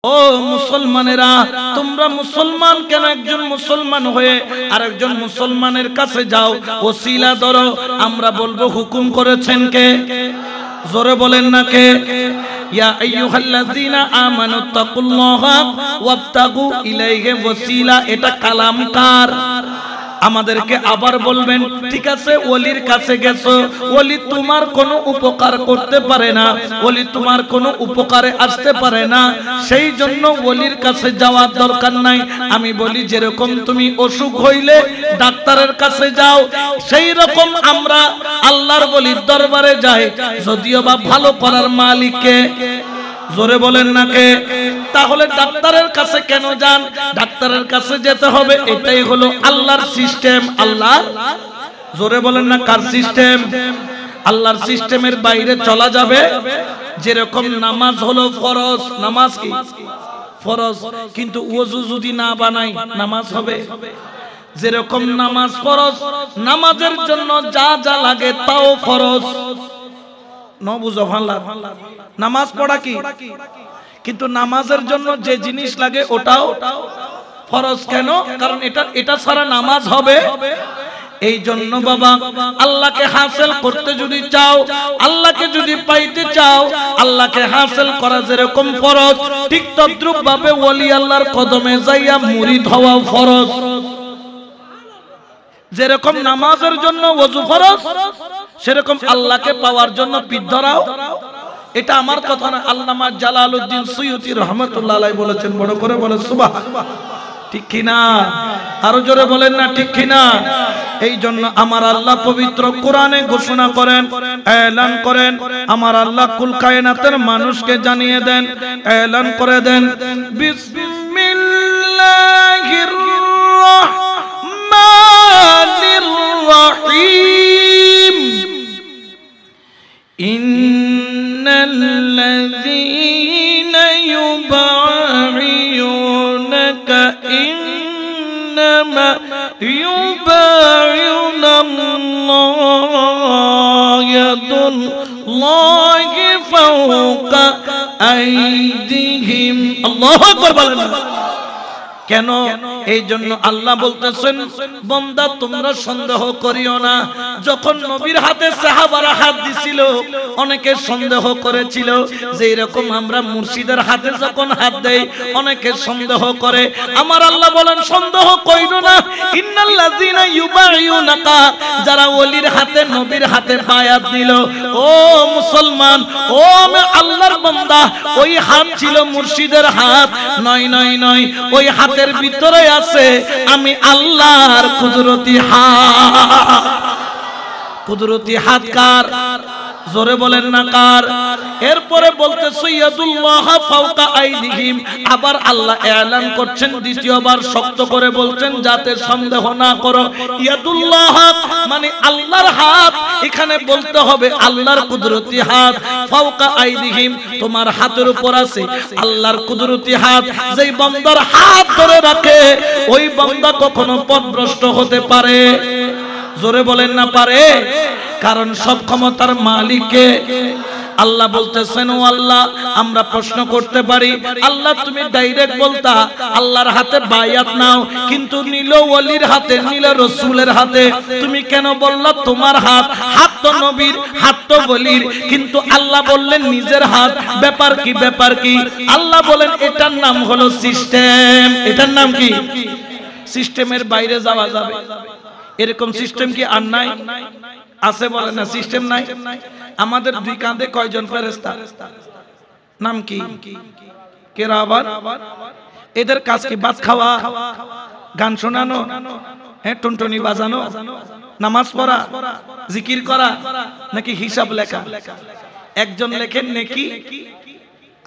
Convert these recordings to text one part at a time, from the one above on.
ও মুসলমানেরা, তোমরা মুসলমান কেন একজন মুসলমান হয়ে আরেকজন মুসলমানের কাছে যাও, ওসিলা ধরো। আমরা বলবো হুকুম করেছেন কে? জোরে বলেন না কে? ইয়া আইয়ুহাল্লাযীনা আমানু তাকুল্লাহা ওয়াবতাগু ইলাইহি ওয়াসিলা। এটা কালাম কার? আমাদেরকে আবার বলবেন, ঠিক আছে ওলির কাছে গেছো, ওলি তোমার কোনো উপকার করতে পারে না, ওলি তোমার কোনো উপকারে আসতে পারে না, সেই জন্য ওলির কাছে যাওয়ার দরকার নাই। আমি বলি যেরকম তুমি অসুখ হইলে ডাক্তারের কাছে যাও, সেই রকম আমরা আল্লাহর ওলির দরবারে যাই, যদিও বা ভালো করার মালিককে। জোরে বলেন না কে? তাহলে ডাক্তারের কাছে কেন যান? ডাক্তারের কাছে যেতে হবে, এটাই হলো আল্লাহর সিস্টেম। আল্লাহ, জোরে বলেন না কার সিস্টেম? আল্লাহর সিস্টেমের বাইরে চলা যাবে? যেরকম নামাজ হলো ফরজ, নামাজ কি ফরজ, কিন্তু ওযু যদি না বানাই নামাজ হবে? যেরকম নামাজ ফরজ, নামাজের জন্য যা যা লাগে তাও ফরজ। নামাজ পড়া কি? কিন্তু নামাজের জন্য যে জিনিস লাগে ওটাও ফরজ। কেন? কারণ এটা ছাড়া নামাজ হবে। এই জন্য বাবা, আল্লাহকে হাসিল করতে যদি চাও, আল্লাহকে যদি পাইতে চাও, আল্লাহকে হাসিল করা যেরকম ফরজ, ঠিক তদ্রূপ ভাবে ওলি আল্লাহর কদমে যাইয়া মুরিদ হওয়া ফরজ। যেরকম নামাজের জন্য ওযু ফরজ, সেরকম আল্লাহকে পাওয়ার জন্য পিঠ ধরাও। এটা আমার কথা না, আল্লামা জালালউদ্দিন সুয়ুতী রাহমাতুল্লাহ আলাইহি বলেছেন। বড় করে বলে সুবহানাল্লাহ। ঠিক কি না? আরো জোরে বলেন না ঠিক কি না? এই জন্য আমার আল্লাহ পবিত্র কোরআনে ঘোষণা করেন, এলান করেন, আমার আল্লাহ কুল কায়নাতের মানুষকে জানিয়ে দেন, এলান করে দেন, বিসমিল্লাহির রাহমানির রাহিম। ইন্নাল্লাযীনা ইউবাইউনাকা ইন্নামা ইউবাইউনাল্লাহ ইয়াদুল্লাহি ফাওকা আইদিহিম। আল্লাহু আকবার বলেন। কেন? এই জন্য আল্লাহ বলতেছেন, বান্দা তোমরা সন্দেহ করিও না। যখন নবীর হাতে সাহাবারা হাত দিছিল, অনেকে সন্দেহ করেছিল যে এরকম আমরা মুর্শিদের হাতে যখন হাত দেই অনেকে সন্দেহ করে। আমার আল্লাহ বলেন সন্দেহ কইরো না। ইন্নাল্লাযীনা ইউবাইউনাকা, যারা ওলির হাতে নবীর হাতে বায়াত দিল, ও মুসলমান, ও আল্লাহর বান্দা, ওই হাত ছিল মুর্শিদের হাত নয়, নয়, নয়। ওই হাত এর ভিতরে আছে আমি আল্লাহর কুদরতি হাত। কুদরতি হাত কার? জোরে বলেন না কার? এরপরে বলতেছে ইয়াদুল্লাহ ফাওকা আইদিহিম। আবার আল্লাহ এলান করছেন দ্বিতীয়বার শক্ত করে বলছেন, যাতে সন্দেহ না করো। ইয়াদুল্লাহ মানে আল্লাহর হাত। এখানে বলতে হবে আল্লাহর কুদরতি হাত। ফাওকা আইদিহিম, তোমার হাতের উপর আছে আল্লাহর কুদরতি হাত। যেই বান্দার হাত ধরে রাখে ওই বান্দা কখনো পথভ্রষ্ট হতে পারে? জোরে বলেন না পারে? কারণ সব ক্ষমতার মালিককে আল্লাহ বলতেছেন, ও আল্লাহ, আমরা প্রশ্ন করতে পারি, আল্লাহ তুমি ডাইরেক্ট বলতা আল্লাহর হাতে বায়াত নাও, কিন্তু নিল ওলির হাতে, নিল রাসূলের হাতে, তুমি কেন বললা তোমার হাত? হাত তো নবীর, হাত তো ওলির, কিন্তু আল্লাহ বললেন নিজের হাত। ব্যাপার কি? ব্যাপার কি? আল্লাহ বলেন এটার নাম হলো সিস্টেম। এটার নাম কি? সিস্টেমের বাইরে যাওয়া যাবে এরকম সিস্টেম কি আর নাই? আছে বলে না সিস্টেম নাই? আমাদের দুই কাঁধে কয়জন ফেরেশতা? নাম কি? কেরাবান। এদের কাজ কি? ভাত খাওয়া, গান শোনানো, হ্যাঁ টুনটুনি বাজানো, নামাজ পড়া, জিকির করা, নাকি হিসাব লেখা? একজন লেখেন নেকি,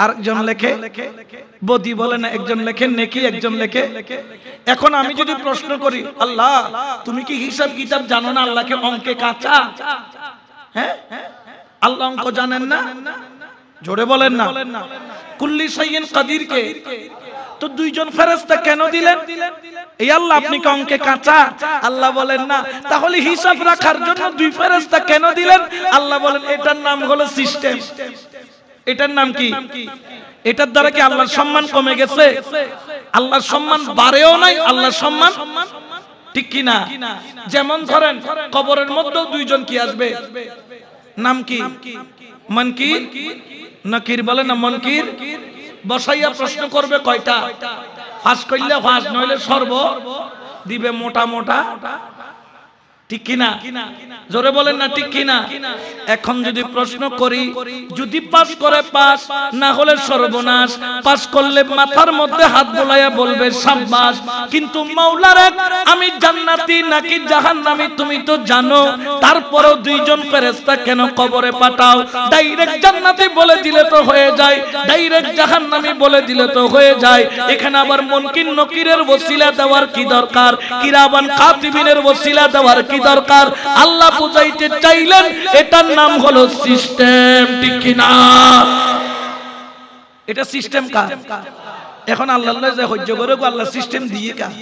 আরেকজন লেখে বদি। বলে না একজন লেখেন নেকি, একজন লেখে। এখন আমি যদি প্রশ্ন করি, আল্লাহ তুমি কি হিসাব কিতাব জানো না? আল্লাহকে অঙ্কে কাঁচা? হ্যাঁ, আল্লাহ অঙ্ক জানেন না? জোরে বলেন না। কুল্লি শাইইন কাদির কে তো দুইজন ফেরেশতা কেন দিলেন? এই আল্লাহ আপনি কি অঙ্কে কাঁচা? আল্লাহ বলেন না। তাহলে হিসাব রাখার জন্য দুই ফেরেশতা কেন দিলেন? আল্লাহ বলেন এটার নাম হলো সিস্টেম। এটার নাম কি? এটার দ্বারা কি আল্লাহর সম্মান কমে গেছে? আল্লাহর সম্মান বাড়েও নাই, আল্লাহর সম্মান ঠিক কি না? যেমন ধরেন কবরের মধ্যেও দুইজন কি আসবে, নাম কি? মুনকির নাকির বলে না, মুনকির বসাইয়া প্রশ্ন করবে কয়টা? ফাঁস করলে ফাঁস, নইলে সর্ব দিবে মোটা মোটা, ঠিক কিনা? জোরে বলেন না ঠিক কিনা? এখন যদি প্রশ্ন করি, যদি পাস করে পাস, না হলে সর্বনাশ। পাস করলে মাথার মধ্যে হাত বোলাইয়া বলবে সাব্বাস। কিন্তু মাওলারে আমি জান্নাতি নাকি জাহান্নামী তুমি তো জানো, তারপরেও দুইজন ফেরেশতা কেন কবরে পাঠাও? ডাইরেক্ট জান্নাতি বলে দিলে তো হয়ে যায়, ডাইরেক্ট জাহান্নামী বলে দিলে তো হয়ে যায়। এখানে আবার মুনকির নকিরের ওসিলা দেওয়ার কি দরকার? কিরামান কাতিবিনের ওসিলা দেওয়ার কি দরকার? আল্লাহ বুঝাইতে চাইলেন এটার নাম হলো সিস্টেম, ঠিক কি না? এটা সিস্টেম কার? এখন আল্লাহ যে হজ্জ করে গো, আল্লাহ সিস্টেম দিয়ে কার?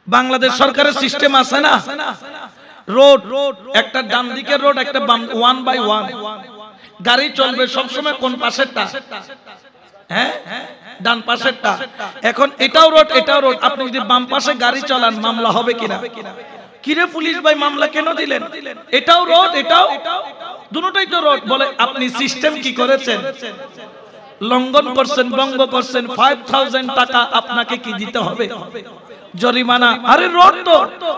বাংলাদেশ সরকারের সিস্টেম আছে না, রোড একটা ডান দিকের রোড, একটা বাম, 1 বাই 1 গাড়ি চলবে সবসময় কোন পাশেরটা? হ্যাঁ, ডান পাশেরটা। এখন এটাও রোড, এটাও রোড, আপনি যদি বাম পাশে গাড়ি চালান মামলা হবে কিনা? কিরে পুলিশ ভাই মামলা কেন দিলেন? এটাও রোড, এটাও, দুটোটাই তো রোড। বলে আপনি সিস্টেম কি করেছেন? লঙ্ঘন করছেন, ভঙ্গ করছেন, 5000 টাকা আপনাকে কি দিতে হবে? জরিমানা। আরে রোড তো,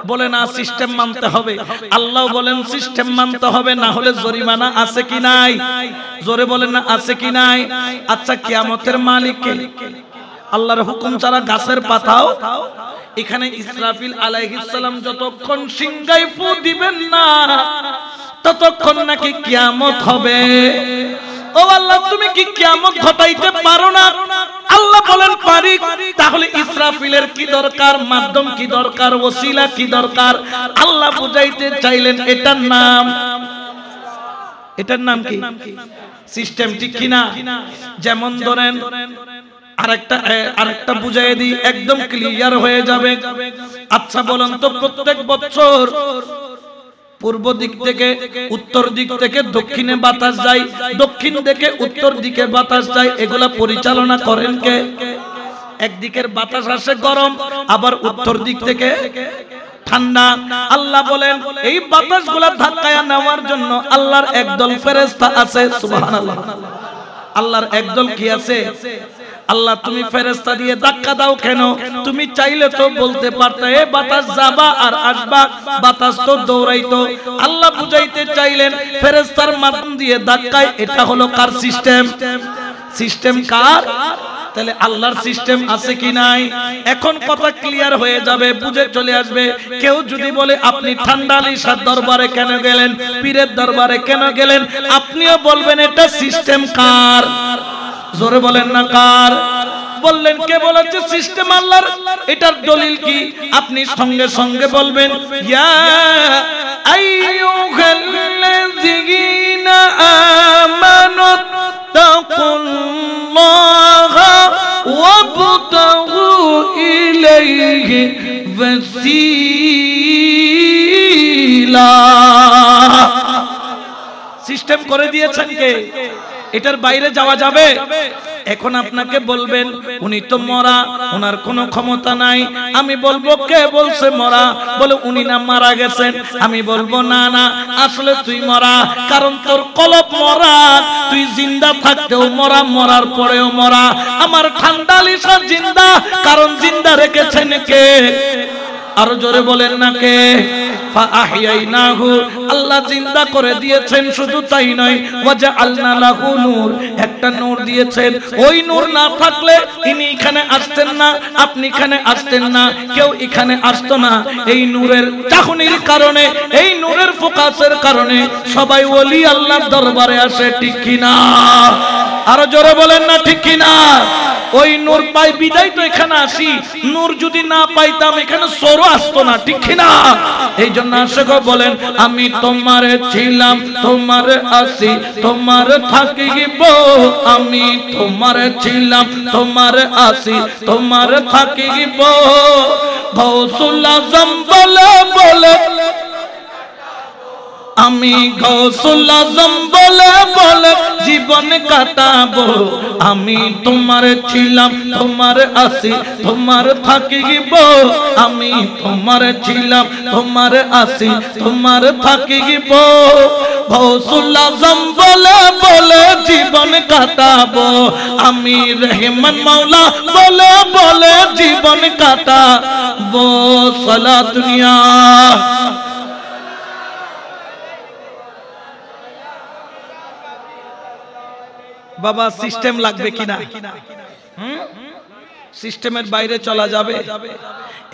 বলে না সিস্টেম মানতে হবে। আল্লাহ বলেন সিস্টেম মানতে হবে, না হলে জরিমানা আছে কি নাই? জোরে বলেন না আছে কি নাই? আচ্ছা কিয়ামতের মালিক কে? আল্লাহর হুকুম ছাড়া গাছের পাতাও। এখানে ইসরাফিল আলাইহিস সালাম যতক্ষণ সিংহায় ফু দিবেন না ততক্ষণ নাকি কিয়ামত হবে। ও আল্লাহ তুমি কি কিয়ামত ঘটাইতে পারো না? আল্লাহ বলেন পারি। তাহলে ইসরাফিলের কি দরকার? মাধ্যম কি দরকার? ওসিলা কি দরকার? আল্লাহ বুঝাইতে চাইলেন এটার নাম কি? সিস্টেম, ঠিক কিনা? যেমন ধরেন আরেকটা বুঝাই দিই, একদম ক্লিয়ার হয়ে যাবে। আচ্ছা বলেন তো, প্রত্যেক বছর পূর্ব দিক থেকে, উত্তর দিক থেকে দক্ষিণে বাতাস যায়, দক্ষিণ থেকে উত্তর দিকে বাতাস যায়, এগুলা পরিচালনা করেন কে? একদিকের বাতাস আসে গরম, আবার উত্তর দিক থেকে ঠান্ডা। আল্লাহ বলেন এই বাতাসগুলা ধাক্কায়া নেওয়ার জন্য আল্লাহর একদল ফেরেশতা আছে। সুবহানাল্লাহ। আল্লাহর একদল কি আছে? আল্লাহ তুমি ফেরেশতা দিয়ে ধাক্কা দাও কেন? তুমি চাইলে তো বলতে পারতে এ বাতাস যাবা আর আসবা, বাতাস তো দৌড়াইতো। আল্লাহ বুঝাইতে চাইলেন ফেরেশতার মাধ্যম দিয়ে ধাক্কায়। এটা হলো কার সিস্টেম? সিস্টেম কার? তাহলে আল্লাহর সিস্টেম আছে কি নাই? এখন কথা ক্লিয়ার হয়ে যাবে, বুঝে চলে আসবে। কেউ যদি বলে আপনি ঠান্ডা আলীশার দরবারে কেন গেলেন, পীরের দরবারে কেন গেলেন, আপনিও বলবেন এটা সিস্টেম কার? জোরে বলেন না কার? বললেন কে বলেছে সিস্টেম আল্লাহর? এটার দলিল কি? আপনি সঙ্গে সঙ্গে বলবেন ইয়া আইয়ুহাল্লাযীনা আমানু তাকুল্লাহা ওয়াবতাগু ইলাইহি ওয়াসিলা। সিস্টেম করে দিয়েছেন কে? এটার বাইরে যাওয়া যাবে? এখন আপনাকে বলবেন উনি তো মরা, ওনার কোনো ক্ষমতা নাই। আমি বলবো কে বলছে মরা? বলে উনি না মারা গেছেন। আমি বলবো না না, আসলে তুই মরা, কারণ তোর কলব মরা। তুই জিন্দা থাকতেও মরা, মরার পরেও মরা। আমার ঠান্ডা আলীশা জিন্দা, কারণ জিন্দা রেখেছেন কে? আরো জোরে বলেন না কে? ফাআহইয়াইনাহু, আল্লাহ জিন্দা করে দিয়েছেন। শুধু তাই নয়, ওয়াজআলনা লাহু নূর, একটা নূর দিয়েছেন। ওই নূর না থাকলে ইনি এখানে আসতেন না, আপনি এখানে আসতেন না, কেউ এখানে আসতো না। এই নূরের চাহনির কারণে, এই নূরের ফোকাসের কারণে সবাই ওলি আল্লাহর দরবারে আসে, ঠিক কিনা? আরো জোরে বলেন না ঠিক কিনা? ওই নূর পাই বিদায় তো এখানে আসি। নূর যদি না পাইতাম এখানে সরো আসতো না, ঠিক কিনা? এই জন্য আশিক বলেন আমি তোমারে ছিলাম, তোমারে আসি, তোমারে থাকিব। আমি তোমারে ছিলাম, তোমারে আসি, তোমারে থাকিব। গৌসুল আজম বলে বলে আমি গৌসুল আজম বলে বলে জীবন কাটাবো আমি তোমার ছিলাম তোমার আছি তোমার থাকিব আমি তোমার ছিলাম তোমার আছি তোমার থাকিব গৌসুল আজম বলে বলে জীবন কাটাবো আমি রহমান মাওলা বলে বলে জীবন কাটাবো সালাত দুনিয়া বাবা সিস্টেম লাগবে কিনা সিস্টেমের বাইরে চলা যাবে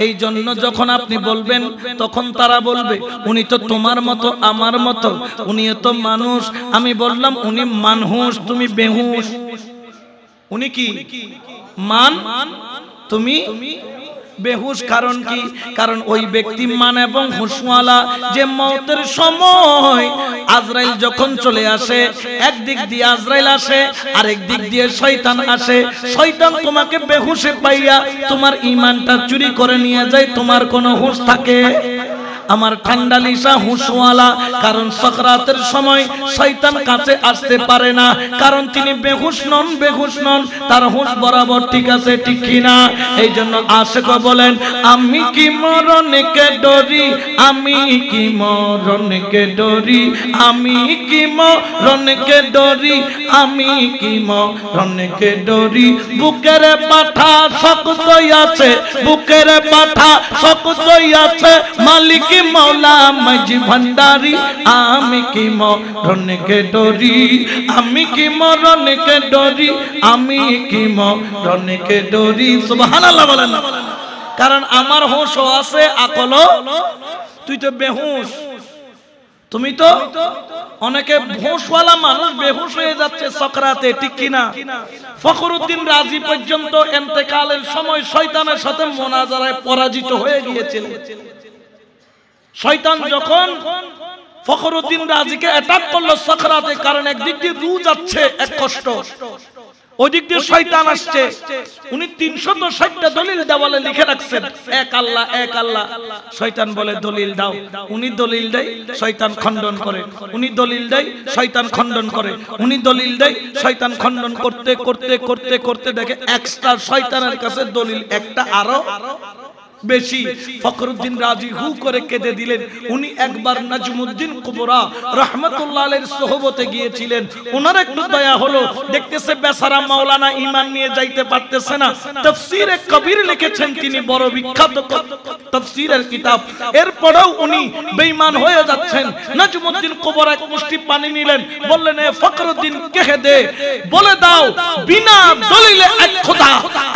এই জন্য যখন আপনি বলবেন তখন তারা বলবে উনি তো তোমার মতো আমার মতো উনি তো মানুষ আমি বললাম উনি মানুষ তুমি বেহুশ উনি কি মান তুমি বেহুশ কারণ কি কারণ ওই ব্যক্তি মান এবং হুশওয়ালা যে মওতের সময় আজরাইল যখন চলে আসে একদিক দিয়ে আজরাইল আসে আরেক দিক দিয়ে শয়তান আসে শয়তান তোমাকে বেহুশে পাইয়া তোমার ঈমানটা চুরি করে নিয়ে যায় তোমার কোনো হুঁশ থাকে আমার ঠান্ডা লিসা হুঁশওয়ালা কারণ সাকরাতের সময় শয়তান কাছে আসতে পারে না কারণ তিনি বেহুশ নন তার হুঁশ বরাবর ঠিক আছে ঠিক কিনা এইজন্য আশিক বলেন আমি কি মরণকে ডরি আমি কি মরণকে ডরি আমি কি মরণকে ডরি আমি কি মরণকে ডরি বুকের পাঠা শক্তই আছে বুকের পাঠা শক্তই আছে মালিক মৌলা মাঝি ভান্ডারি আমি কি মরণকে ডরি আমি কি মরণকে ডরি আমি কি মরণকে ডরি সুবহানাল্লাহ বলেন কারণ আমার হুঁশও আছে আকলও তুই তো বেহুশ তুমি তো অনেকে হুঁশওয়ালা মানুষ বেহুশ হয়ে যাচ্ছে সাকরাতে ঠিক কিনা ফখরুদ্দিন রাজি পর্যন্ত ইন্তেকালের সময় শয়তানের সাথে মুনাজারায় পরাজিত হয়ে গিয়েছিলেন শয়তান যখন ফখরুদ্দিন রাজিকে অ্যাটাক করলো সাকরাতে কারণ একদিক দিয়ে রূহ যাচ্ছে এক কষ্ট ওই দিক দিয়ে শয়তান আসছে উনি 360টা দলিল দেওয়ালে লিখে রাখছেন এক আল্লাহ শয়তান বলে দলিল দাও উনি দলিল দেয় শয়তান খণ্ডন করে উনি দলিল দেয় শয়তান খণ্ডন করে উনি দলিল দেয় শয়তান খণ্ডন করতে করতে করতে করতে দেখে এক্সট্রা শয়তানের কাছে দলিল একটা আরো বেশি ফখরুদ্দিন রাজি হু করে কেঁদে দিলেন উনি একবার নাজমুদ্দিন কুবরা রাহমাতুল্লাহ আলাইহির সোহবতে গিয়েছিলেন ওনার একটু দয়া হলো দেখতেছে বেচারা মাওলানা ঈমান নিয়ে যাইতে পারতেছে না তাফসীরে কবির লিখেছেন তিনি বড় বিখ্যাত তাফসীরের কিতাব এরপরেও উনি বেঈমান হয়ে যাচ্ছেন নাজমুদ্দিন কুবরা এক মুষ্টি পানি নিলেন বললেন এ ফখরুদ্দিন কে দে বলে দাও বিনা দলিলে এক খোদা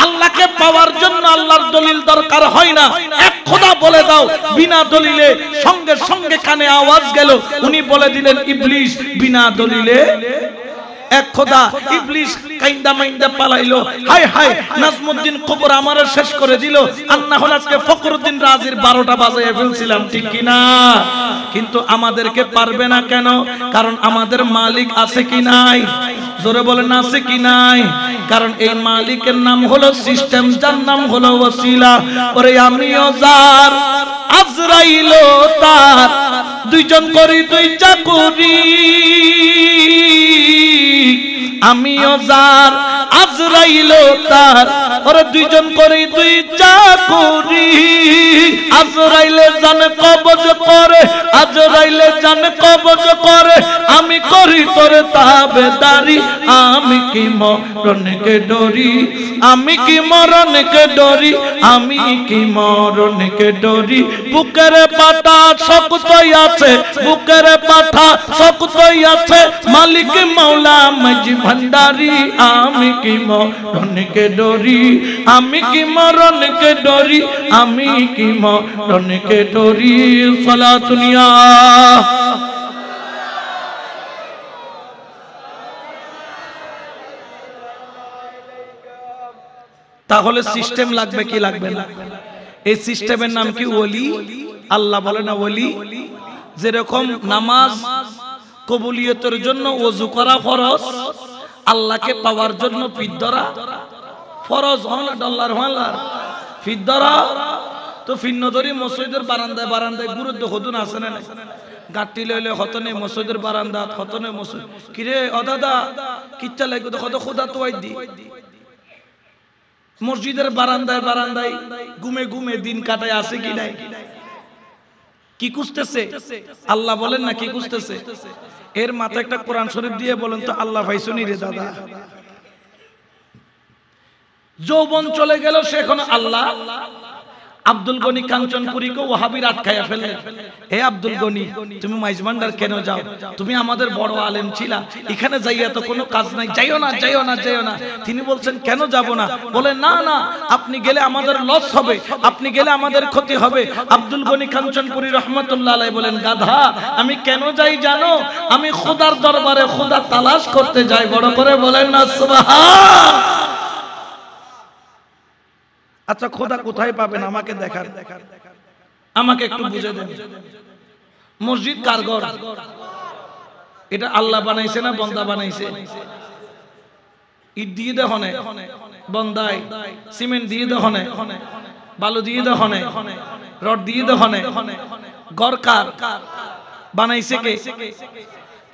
আল্লাহকে পাওয়ার জন্য আল্লাহর দলিল দরকার হয় না এক খোদা বলে দাও বিনা দলিলে সঙ্গে সঙ্গে কানে আওয়াজ গেল উনি বলে দিলেন ইবলিস বিনা দলিলে এক খোদা ইবলিস কাইন্দা মাইন্দা পালাইলো হায় হায় নাজমুদ্দিন কবর আমারে শেষ করে দিল আল্লাহ হল আজকে ফখরুদ্দিন রাজির 12টা বাজায় ফেলছিলাম ঠিক কি না কিন্তু আমাদেরকে পারবে না কেন কারণ আমাদের মালিক আছে কি নাই জোরে বলেন আছে কি নাই কারণ এই মালিকের নাম হলো সিস্টেম যার নাম হলো ওসিলা ওরে আমিও যার আজরাইলও তার দুইজন করি দুই চাকুরি আমিও যার আজরাইলও তার ওরে দুইজন করি দুই চাকুরি আজরাইলে জানে কবজ করে আজরাইলে জানে কবজ করে আমি করি তোরে তাবেদারি আমি কি মরণকে ডরি আমি কি মরণকে ডরি আমি কি মরণকে ডরি বুকের পাটা শক্তই আছে বুকের পাটা শক্তই আছে মালিক মাওলা মাঝি ভান্ডারি আমি কি মরণকে ডরি আমি কি মরণকে ডরি আমি কি মরণকে ডরি সালাতুনিয়া তাহলে সিস্টেম লাগবে কি লাগবে না এই সিস্টেমের নাম কি ওলি আল্লাহ বলে না ওলি যেরকম নামাজ কবুলিয়তের জন্য ওযু করা ফরজ আল্লাহকে পাওয়ার জন্য পিঠ ধরা ফরজ হল ডলার হল পিঠ ধরা তো ফিন্নদরি মসজিদের বারান্দায় বারান্দায় গুরুত্ব হতুন আছে না গাঁটি লইলে হতনে মসজিদের বারান্দা হতনে মসজিদ কিরে ও দাদা কিচ্ছা লাগবে তো কত খোদা তো দি মসজিদের বারান্দায় বারান্দায় ঘুমে ঘুমে দিন কাটায় আছে কি নাই কি খুঁজতেছে আল্লাহ বলেন না কি খুঁজতেছে এর মাথায় একটা কোরআন শরীফ দিয়ে বলেন তো আল্লাহ ভাইসুনি রে দাদা যৌবন চলে গেল সে এখন আল্লাহ আব্দুল গনি কাঞ্চনপুরীকে ওয়াহাবির আটকায়া ফেলে হে আব্দুল গনি তুমি মাইজমান্ডার কেন যাও তুমি আমাদের বড় আলেম ছিলা এখানে যাইয়া তো কোনো কাজ নাই যাইও না যাইও না যাইও না তিনি বলছেন কেন যাব না বলে না না আপনি গেলে আমাদের লস হবে আপনি গেলে আমাদের ক্ষতি হবে আব্দুল গনি কাঞ্চনপুরী রহমাতুল্লাহ আলাইহি বলেন গাধা আমি কেন যাই জানো আমি খোদার দরবারে খোদা তালাশ করতে যাই বড় করে বলেন না সুবহান আচ্ছা খোদা কোথায় পাবেন আমাকে দেখান আমাকে একটু বুঝে দেন মসজিদ কার ঘর এটা আল্লাহ বানাইছে না বান্দা বানাইছে ইট দিয়ে দেখনে বন্দাই সিমেন্ট দিয়ে দেখনে বালু দিয়ে দেখনে রড দিয়ে দেখনে ঘর কার বানাইছে কে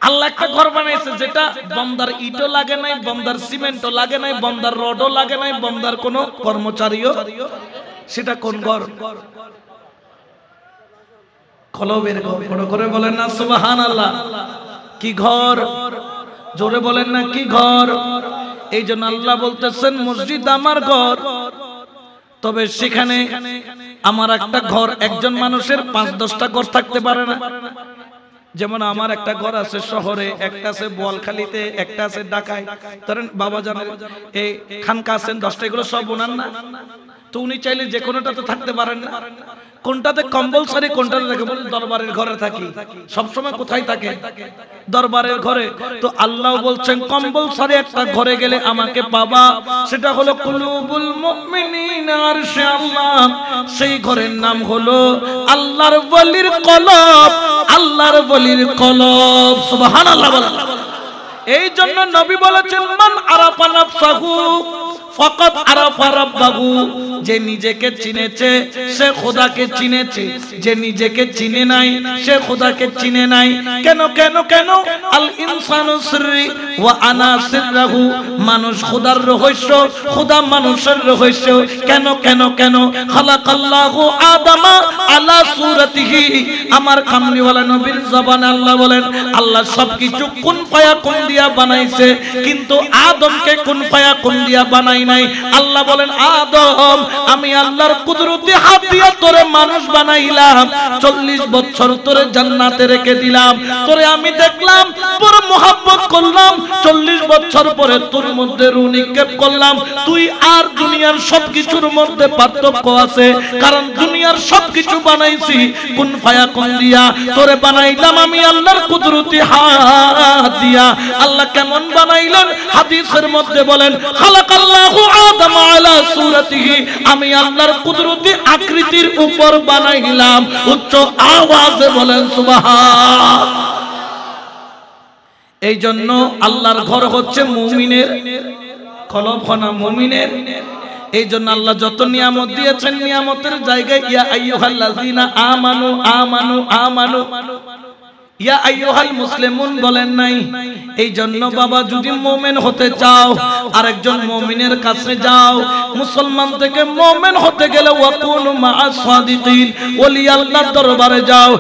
আল্লাহ একটা ঘর বানাইছে যেটা বন্দার ইটও লাগে নাই বন্দার সিমেন্টও লাগে নাই বন্দার রডও লাগে নাই বন্দার কোনো কর্মচারীও সেটা কোন ঘর কলবের ঘর বড় করে বলেন না সুবহানাল্লাহ কি ঘর জোরে বলেন না কি ঘর এই জন্য আল্লাহ বলতেছেন মসজিদ আমার ঘর তবে সেখানে আমার একটা ঘর একজন মানুষের ৫-১০টা ঘর থাকতে পারে না যেমন আমার একটা ঘর আছে শহরে একটা আছে বোয়ালখালীতে একটা আছে ঢাকায় ধরেন বাবা জানেন এই খানকা আছেন 10টা এগুলো সব ওনার না তো উনি চাইলে যে কোনোটাতে থাকতে পারেন না কোনটাতে কম্পালসরি কোনটাতে থাকে বলে দরবারের ঘরে থাকি সব সময় কোথায় থাকে দরবারের ঘরে তো আল্লাহ বলছেন কম্পালসরি একটা ঘরে গেলে আমাকে পাবা সেটা হলো কুলুবুল মুমিনিনা আরশে আল্লাহ সেই ঘরের নাম হলো আল্লাহর ওলির কলব আল্লাহর ওলির কলব সুবহানাল্লাহ বলেন এই জন্য নবী বলেছেন মান আরাফা নাফসাহু ফাকাত আরাফা রাব্বাহু যে নিজেকে চিনেছে সে খোদাকে চিনেছে যে নিজেকে চিনে নাই সে খোদাকে চিনে নাই কেন কেন কেন আল ইনসানু সিররি ওয়া আনা সিররাহু মানুষ খোদার রহস্য খোদা মানুষের রহস্য কেন কেন কেন খালাকাল্লাহু আদামা আলা সূরাতিহি আমার কামলিওয়ালা নবীর জবানে আল্লাহ বলেন আল্লাহ সবকিছু কুন ফায়াকুন দিয়া বানাইছে কিন্তু আদমকে কুন ফায়াকুন দিয়া বানাই নাই আল্লাহ বলেন আদম আমি আল্লাহর কুদরতি হাত দিয়া তোরে মানুষ বানাইলাম 40 বছর তোরে জান্নাতে রেখে দিলাম তোরে আমি দেখলাম তোর মোহাব্বত করলাম 40 বছর পরে তোর মধ্যে রূহ নিক্ষেপ করলাম তুই আর দুনিয়ার সবকিছুর মধ্যে পার্থক্য আছে কারণ দুনিয়ার সবকিছু বানাইছি কুন ফায়াকুন দিয়া তোরে বানাইলাম আমি আল্লাহর কুদরতি হাত দিয়া আল্লাহ কেমন বানাইলেন হাদিসের মধ্যে বলেন খালাকাল্লাহু আদম আলা সূরাতিহি আমি আল্লাহর কুদরতি আকৃতির উপর বানাইলাম উচ্চ আওয়াজে বলেন সুবহান এই জন্য আল্লাহর ঘর হচ্ছে মুমিনের কলবখানা মুমিনের এই জন্য আল্লাহ যত নিয়ামত দিয়েছেন নিয়ামতের জায়গায় ইয়া আইয়ুহাল্লাযিনা আমানু আমানু আমানু ইয়া আইয়ুহাল মুসলিমুন বলেন নাই এই জন্য বাবা যদি মুমিন হতে চাও আরেকজন মুমিনের কাছে যাও মুসলমান থেকে মুমিন হতে গেলে ওয়াকুনু মা'আস সাদিকিন ওলি আল্লাহর দরবারে যাও